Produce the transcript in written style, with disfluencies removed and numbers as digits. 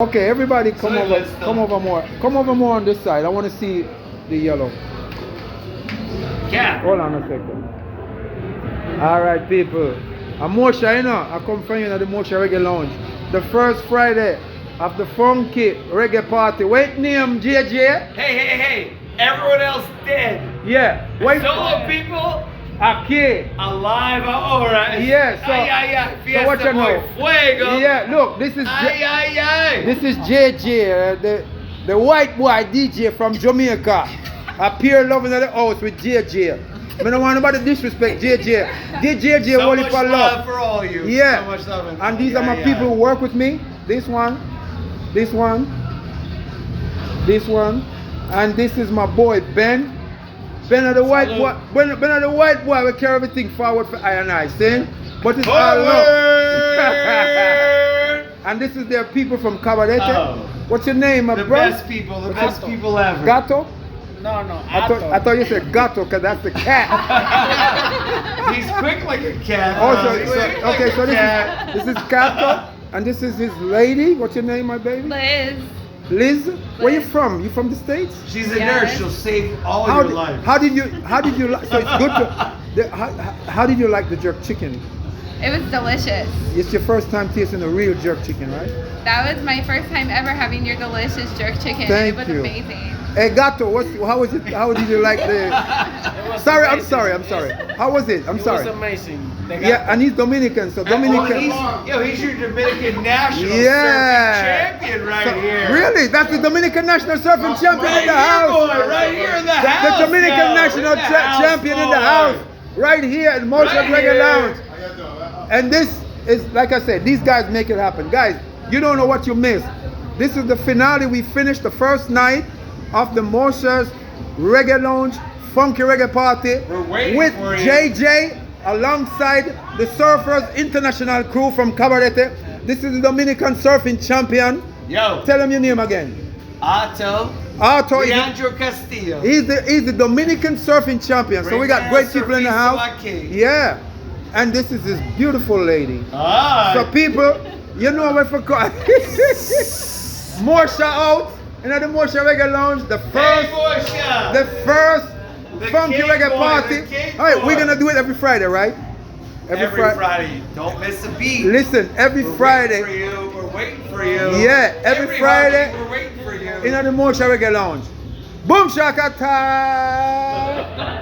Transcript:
Okay, everybody come over more on this side. I want to see the yellow. Yeah. Hold on a second. All right, people. I'm Mosha, you know. I come from you at the Mosha Reggae Lounge. The first Friday of the funky reggae party. Wait, name JJ. Hey. Everyone else dead. Yeah. Wait. Solo people Okay. alive. Alright. Yeah, so, Fiesta so what you know? Fuego. Yeah, look, this is this is JJ, the white boy DJ from Jamaica. Appear loving at the house with JJ. I don't want nobody disrespect JJ. JJ So only much for love for all you. Yeah. So much love. And these are my people who work with me. This one, and this is my boy Ben. Ben of the white boy. Ben of the white boy will carry everything forward for I and I, see? But it's all love. And this is their people from Cabarete. Oh. What's your name, my The brother? best people ever. Gato? No, I thought you said gato because that's the cat. He's quick like a cat. So this is Gato, and this is his lady. What's your name, my baby? Liz? Where you from? You from the States? She's a nurse. She'll save all your life. How did you like? So it's good to. How did you like the jerk chicken? It was delicious. It's your first time tasting a real jerk chicken, right? That was my first time ever having your delicious jerk chicken. Thank it was you. amazing. Hey Gato, how was it? How did you like the? Sorry, I'm sorry. How was it? I'm sorry. It was amazing. Yeah, and he's Dominican, so Dominican. He's your Dominican national Yeah. surfing champion right here. Really? That's the Dominican national surfing champion in the house. Boy, right here in the house. The Dominican national champion in the house. Right here at Mosha Reggae Lounge. And this is, like I said, these guys make it happen. Guys, you don't know what you missed. This is the finale. We finished the first night of the Mosha's Reggae Lounge Funky Reggae Party with JJ alongside the Surfers International crew from Cabarete. This is the Dominican surfing champion. Yo. Tell him your name again. Otto Leandro Castillo. He's the Dominican surfing champion. So we got great people in the house. Yeah. And this is his beautiful lady. So people, you know where for Mosha out in the Mosha Reggae Lounge, the first funky reggae party. All right, we're gonna do it every Friday, right? Every Friday. Don't miss a beat. Listen, every Friday. We're waiting for you. Yeah, every Friday. We're waiting for you. In the Mosha Reggae Lounge. Boom shaka time.